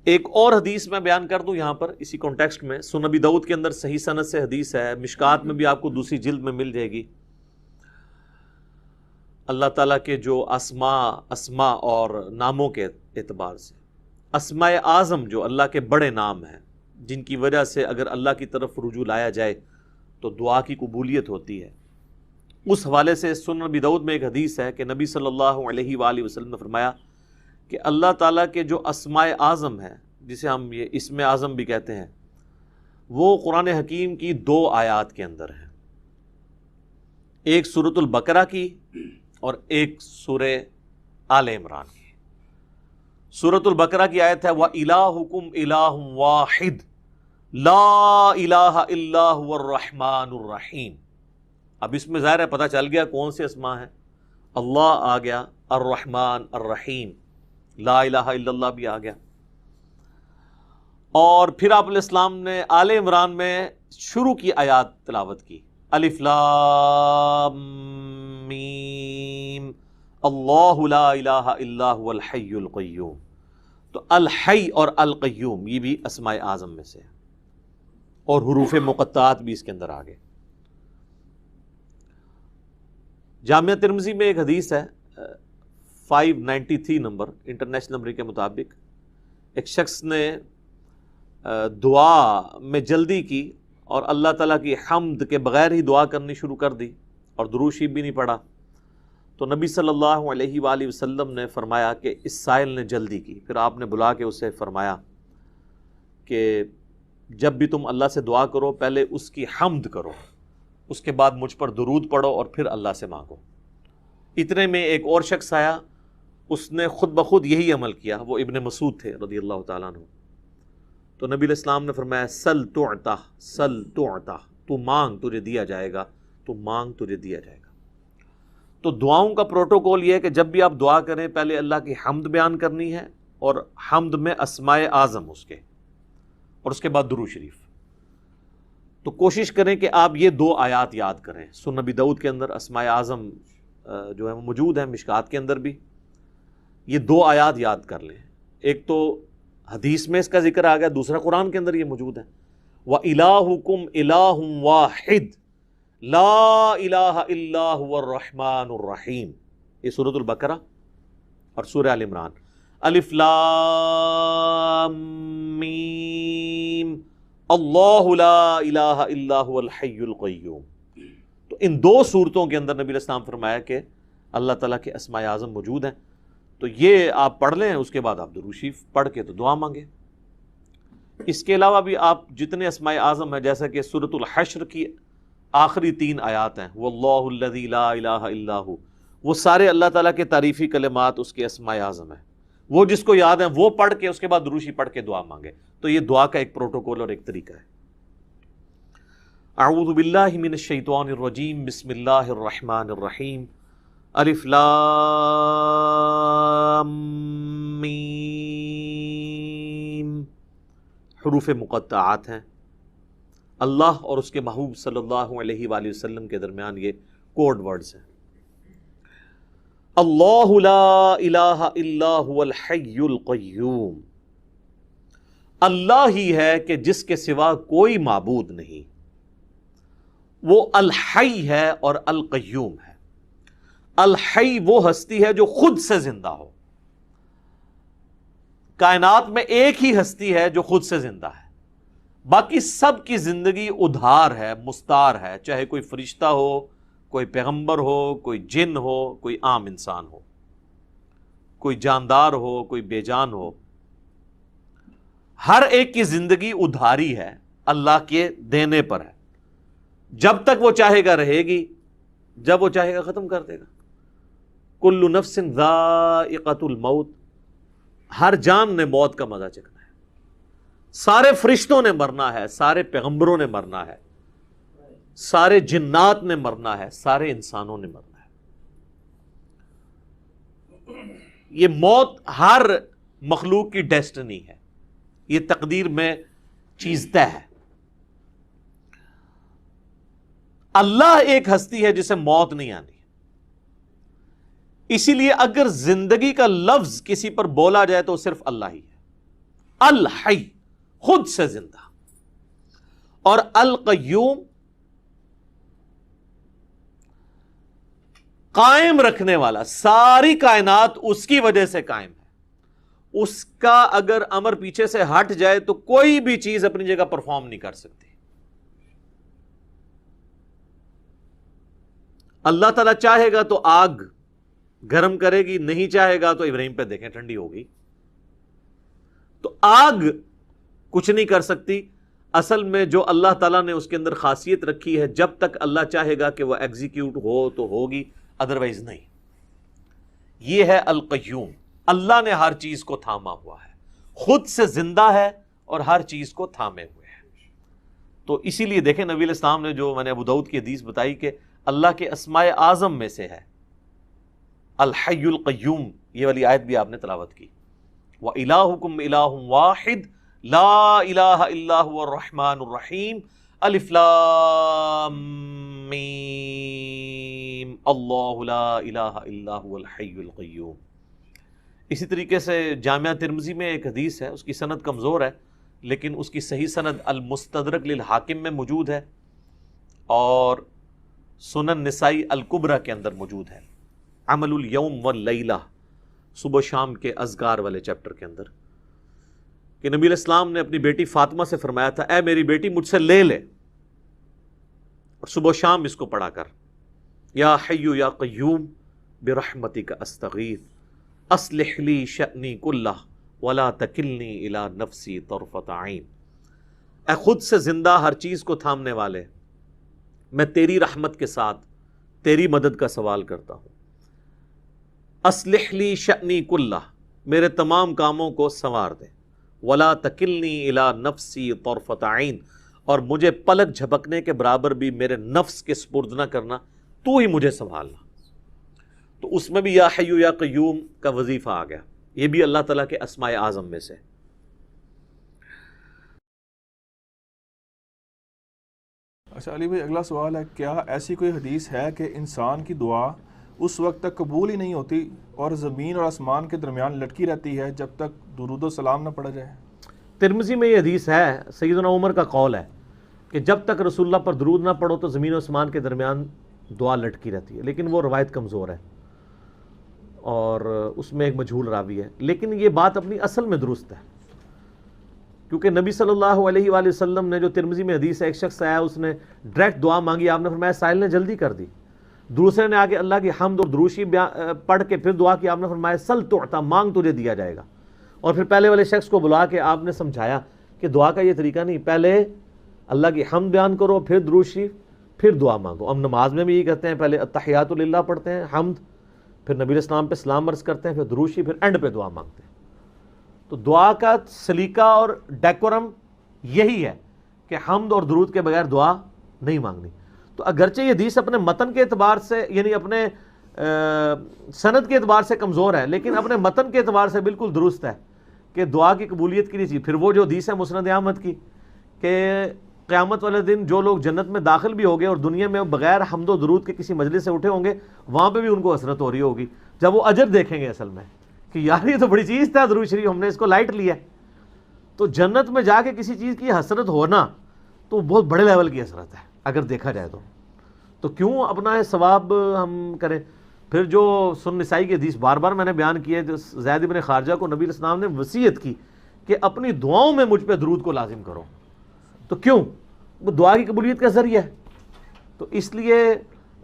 ایک اور حدیث میں بیان کر دوں یہاں پر اسی کانٹیکسٹ میں، سنن ابی داؤد کے اندر صحیح سند سے حدیث ہے، مشکات میں بھی آپ کو دوسری جلد میں مل جائے گی۔ اللہ تعالیٰ کے جو اسماء اور ناموں کے اعتبار سے اسماء اعظم جو اللہ کے بڑے نام ہیں، جن کی وجہ سے اگر اللہ کی طرف رجوع لایا جائے تو دعا کی قبولیت ہوتی ہے، اس حوالے سے سنن ابی داؤد میں ایک حدیث ہے کہ نبی صلی اللہ علیہ وآلہ وسلم نے فرمایا کہ اللہ تعالیٰ کے جو اسماء اعظم ہیں، جسے ہم یہ اسم اعظم بھی کہتے ہیں، وہ قرآن حکیم کی 2 آیات کے اندر ہیں، ایک سورۃ البقرہ کی اور ایک سورہ آل عمران کی۔ سورۃ البقرہ کی آیت ہے وَإِلَٰهُكُمْ إِلَٰهٌ وَاحِدٌ لَا إِلَٰهَ إِلَّا هُوَ الرَّحْمَٰنُ الرَّحِيمُ۔ اب اس میں ظاہر ہے پتہ چل گیا کون سے اسماء ہیں، اللہ آ گیا، الرحمن الرحیم، لا الہ الا اللہ بھی آ گیا۔ اور پھر آپ علیہ السلام نے آل عمران میں شروع کی آیات تلاوت کی، الف لام میم اللہ لا الہ الا هو الحی القیوم۔ تو الحی اور القیوم یہ بھی اسماء اعظم میں سے ہے، اور حروف مقطعات بھی اس کے اندر آگے۔ جامعہ ترمذی میں ایک حدیث ہے 593 نمبر انٹرنیشنل نمبر کے مطابق، ایک شخص نے دعا میں جلدی کی اور اللہ تعالیٰ کی حمد کے بغیر ہی دعا کرنی شروع کر دی اور درود شریف بھی نہیں پڑھا، تو نبی صلی اللہ علیہ وآلہ وسلم نے فرمایا کہ اس سائل نے جلدی کی۔ پھر آپ نے بلا کے اسے فرمایا کہ جب بھی تم اللہ سے دعا کرو پہلے اس کی حمد کرو، اس کے بعد مجھ پر درود پڑھو اور پھر اللہ سے مانگو۔ اتنے میں ایک اور شخص آیا، اس نے خود بخود یہی عمل کیا، وہ ابن مسعود تھے رضی اللہ تعالیٰ عنہ۔ تو نبی علیہ السلام نے فرمایا سل تعطا، سل تعطا، تو مانگ تجھے دیا جائے گا، تو مانگ تجھے دیا جائے گا۔ تو دعاؤں کا پروٹوکول یہ ہے کہ جب بھی آپ دعا کریں پہلے اللہ کی حمد بیان کرنی ہے، اور حمد میں اسماء اعظم اس کے، اور اس کے بعد درود شریف۔ تو کوشش کریں کہ آپ یہ 2 آیات یاد کریں۔ سنن ابی داؤد کے اندر اسماء اعظم جو ہے وہ موجود ہیں، مشکات کے اندر بھی یہ 2 آیات یاد کر لیں۔ ایک تو حدیث میں اس کا ذکر آ گیا، دوسرا قرآن کے اندر یہ موجود ہے، وَإِلَٰهُكُمْ إِلَٰهٌ وَاحِدٌ لَا إِلَٰهَ إِلَّا هُوَ الرَّحْمَٰنُ الرَّحِيمُ۔ یہ سورۃ البقرہ اور سورہ آل عمران، الف لام میم اللہ لا الہ الا هو الحی القیوم۔ تو ان 2 صورتوں کے اندر نبی علیہ السلام فرمایا کہ اللہ تعالیٰ کے اسماء اعظم موجود ہیں، تو یہ آپ پڑھ لیں، اس کے بعد آپ درود شریف پڑھ کے تو دعا مانگیں۔ اس کے علاوہ بھی آپ جتنے اسماء اعظم ہیں، جیسا کہ سورۃ الحشر کی آخری 3 آیات ہیں، واللہ الذی لا الہ الا ہو، وہ سارے اللہ تعالیٰ کے تعریفی کلمات اس کے اسماء اعظم ہیں، وہ جس کو یاد ہیں وہ پڑھ کے اس کے بعد درود شریف پڑھ کے دعا مانگے۔ تو یہ دعا کا ایک پروٹوکول اور ایک طریقہ ہے۔ اعوذ باللہ من الشیطان الرجیم، بسم اللہ الرحمن الرحیم، الف لام میم، حروف مقطعات ہیں، اللہ اور اس کے محبوب صلی اللہ علیہ وآلہ وسلم کے درمیان یہ کوڈ ورڈز ہیں۔ اللہ لا الہ الا هو الحی القیوم، اللہ ہی ہے کہ جس کے سوا کوئی معبود نہیں، وہ الحی ہے اور القیوم ہے۔ الحی وہ ہستی ہے جو خود سے زندہ ہو، کائنات میں ایک ہی ہستی ہے جو خود سے زندہ ہے، باقی سب کی زندگی ادھار ہے، مستار ہے، چاہے کوئی فرشتہ ہو، کوئی پیغمبر ہو، کوئی جن ہو، کوئی عام انسان ہو، کوئی جاندار ہو، کوئی بے جان ہو، ہر ایک کی زندگی ادھاری ہے، اللہ کے دینے پر ہے۔ جب تک وہ چاہے گا رہے گی، جب وہ چاہے گا ختم کر دے گا۔ کل نفس ذائقۃ الموت، ہر جان نے موت کا مزہ چکھنا ہے، سارے فرشتوں نے مرنا ہے، سارے پیغمبروں نے مرنا ہے، سارے جنات نے مرنا ہے، سارے انسانوں نے مرنا ہے۔ یہ موت ہر مخلوق کی ڈیسٹنی ہے، یہ تقدیر میں چیز طے ہے۔ اللہ ایک ہستی ہے جسے موت نہیں آنی، اسی لیے اگر زندگی کا لفظ کسی پر بولا جائے تو صرف اللہ ہی ہے۔ الحی خود سے زندہ، اور القیوم قائم رکھنے والا، ساری کائنات اس کی وجہ سے قائم ہے، اس کا اگر امر پیچھے سے ہٹ جائے تو کوئی بھی چیز اپنی جگہ پرفارم نہیں کر سکتی۔ اللہ تعالیٰ چاہے گا تو آگ گرم کرے گی، نہیں چاہے گا تو ابراہیم پہ دیکھیں ٹھنڈی ہوگی۔ تو آگ کچھ نہیں کر سکتی، اصل میں جو اللہ تعالیٰ نے اس کے اندر خاصیت رکھی ہے، جب تک اللہ چاہے گا کہ وہ ایگزیکیوٹ ہو تو ہوگی، ادروائز نہیں۔ یہ ہے القیوم، اللہ نے ہر چیز کو تھاما ہوا ہے، خود سے زندہ ہے اور ہر چیز کو تھامے ہوئے ہے۔ تو اسی لیے دیکھیں نبی علیہ السلام نے جو میں نے ابو داؤد کی حدیث بتائی کہ اللہ کے اسماء اعظم میں سے ہے الحی القیوم، یہ والی آیت بھی آپ نے تلاوت کی، وَإِلَٰهُكُمْ إِلَٰهٌ وَاحِدٌ لَا إِلَٰهَ إِلَّا هُوَ الرَّحْمَٰنُ الرَّحِيمُ الف لام میم اللہ لا الہ الا هو الحی القیوم۔ اسی طریقے سے جامعہ ترمذی میں ایک حدیث ہے، اس کی سند کمزور ہے لیکن اس کی صحیح سند المستدرک للحاکم میں موجود ہے، اور سنن نسائی الکبریٰ کے اندر موجود ہے، عمل الیوم واللیلہ، صبح شام کے اذکار والے چیپٹر کے اندر، کہ نبی علیہ السلام نے اپنی بیٹی فاطمہ سے فرمایا تھا، اے میری بیٹی مجھ سے لے لے اور صبح شام اس کو پڑھا کر، یا حی یا قیوم برحمتک استغیث اصلح لی شأنی کلہ ولا تکلنی الی نفسی طرفۃ عین۔ اے خود سے زندہ ہر چیز کو تھامنے والے، میں تیری رحمت کے ساتھ تیری مدد کا سوال کرتا ہوں، اصلح لی شأنی کلہ، میرے تمام کاموں کو سنوار دے، ولا تکلنی الی نفسی طرفۃ عین، اور مجھے پلک جھپکنے کے برابر بھی میرے نفس کے سپرد نہ کرنا، تو ہی مجھے سنبھالنا۔ تو اس میں بھی یا حی یا قیوم کا وظیفہ آ گیا، یہ بھی اللہ تعالیٰ کے اسماء اعظم میں سے۔ اچھا علی بھائی، اگلا سوال ہے، کیا ایسی کوئی حدیث ہے کہ انسان کی دعا اس وقت تک قبول ہی نہیں ہوتی اور زمین اور آسمان کے درمیان لٹکی رہتی ہے جب تک درود و سلام نہ پڑھا جائے؟ ترمذی میں یہ حدیث ہے، سیدنا عمر کا قول ہے کہ جب تک رسول اللہ پر درود نہ پڑھو تو زمین و آسمان کے درمیان دعا لٹکی رہتی ہے، لیکن وہ روایت کمزور ہے اور اس میں ایک مجہول راوی ہے، لیکن یہ بات اپنی اصل میں درست ہے، کیونکہ نبی صلی اللہ علیہ وآلہ وسلم نے جو ترمذی میں حدیث ہے، ایک شخص آیا، اس نے ڈائریکٹ دعا مانگی، آپ نے فرمایا سائل نے جلدی کر دی، دوسرے نے آگے اللہ کی حمد اور دروشی پڑھ کے پھر دعا کی، آپ نے فرمایا سل تعطیٰ، مانگ تجھے دیا جائے گا، اور پھر پہلے والے شخص کو بلا کے آپ نے سمجھایا کہ دعا کا یہ طریقہ نہیں، پہلے اللہ کی حمد بیان کرو، پھر درود شریف، پھر دعا مانگو۔ ہم نماز میں بھی یہ کرتے ہیں، پہلے التحیات للہ پڑھتے ہیں، حمد، پھر نبی علیہ السلام پہ سلام عرض کرتے ہیں، پھر درود شریف، پھر اینڈ پہ دعا مانگتے ہیں۔ تو دعا کا سلیقہ اور ڈیکورم یہی ہے کہ حمد اور درود کے بغیر دعا نہیں مانگنی۔ تو اگرچہ یہ حدیث اپنے متن کے اعتبار سے، یعنی اپنے سند کے اعتبار سے کمزور ہے، لیکن اپنے متن کے اعتبار سے بالکل درست ہے کہ دعا کی قبولیت کے لیے چاہیے۔ پھر وہ جو حدیث ہے مسند احمد کی کہ قیامت والے دن جو لوگ جنت میں داخل بھی ہو گئے اور دنیا میں بغیر حمد و درود کے کسی مجلس سے اٹھے ہوں گے، وہاں پہ بھی ان کو حسرت ہو رہی ہوگی جب وہ اجر دیکھیں گے اصل میں کہ یار یہ تو بڑی چیز تھا درود شریف، ہم نے اس کو لائٹ لیا۔ تو جنت میں جا کے کسی چیز کی حسرت ہونا تو بہت بڑے لیول کی حسرت ہے اگر دیکھا جائے تو کیوں اپنا ثواب ہم کریں۔ پھر جو سنن نسائی کی حدیث بار بار میں نے بیان کی ہے، جو زید بن خارجہ کو نبی علیہ السلام نے وصیت کی کہ اپنی دعاؤں میں مجھ پہ درود کو لازم کرو، تو کیوں؟ وہ دعا کی قبولیت کا ذریعہ ہے۔ تو اس لیے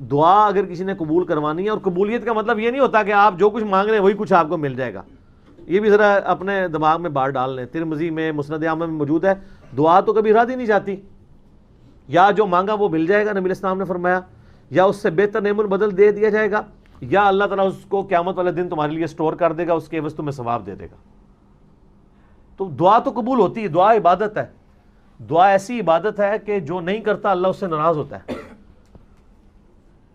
دعا اگر کسی نے قبول کروانی ہے، اور قبولیت کا مطلب یہ نہیں ہوتا کہ آپ جو کچھ مانگ رہے ہیں وہی کچھ آپ کو مل جائے گا، یہ بھی ذرا اپنے دماغ میں بات ڈال لیں۔ ترمذی میں مسند احمد میں موجود ہے، دعا تو کبھی رد ہی نہیں جاتی، یا جو مانگا وہ مل جائے گا، نبی علیہ السلام نے فرمایا، یا اس سے بہتر نعم البدل دے دیا جائے گا، یا اللہ تعالیٰ اس کو قیامت والے دن تمہارے لیے سٹور کر دے گا، اس کے عوض تمہیں ثواب دے دے گا۔ تو دعا تو قبول ہوتی ہے، دعا عبادت ہے، دعا ایسی عبادت ہے کہ جو نہیں کرتا اللہ اس سے ناراض ہوتا ہے۔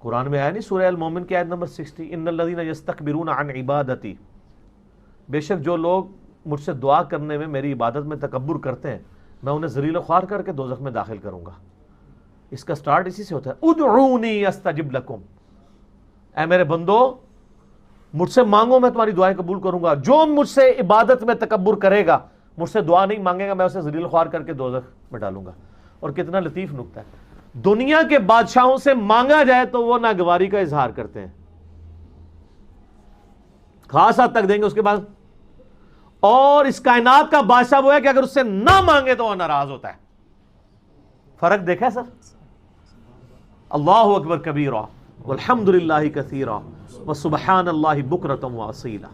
قرآن میں آیا نہیں سورہ المومن کی آیت نمبر 60، ان الذین یستکبرون عن عبادتی، بے شک جو لوگ مجھ سے دعا کرنے میں، میری عبادت میں تکبر کرتے ہیں، میں انہیں ذلیل و خوار کر کے دوزخ میں داخل کروں گا۔ اس کا سٹارٹ اسی سے ہوتا ہے، ادعونی استجب لکم، اے میرے بندو مجھ سے مانگو میں تمہاری دعائیں قبول کروں گا۔ جو مجھ سے عبادت میں تکبر کرے گا مجھ سے دعا نہیں مانگے گا میں اسے ذلیل خوار کر کے دوزخ میں ڈالوں گا. اور کتنا لطیف نکتہ ہے, دنیا کے بادشاہوں سے مانگا جائے تو وہ ناگواری کا اظہار کرتے ہیں, خاص حد تک دیں گے, اس کے بعد اور اس کائنات کا بادشاہ وہ ہے کہ اگر اس سے نہ مانگے تو وہ ناراض ہوتا ہے. فرق دیکھا سر؟ اللہ اکبر کبیرہ والحمد للہ کثیرہ وسبحان اللہ بکرۃ واصیلا.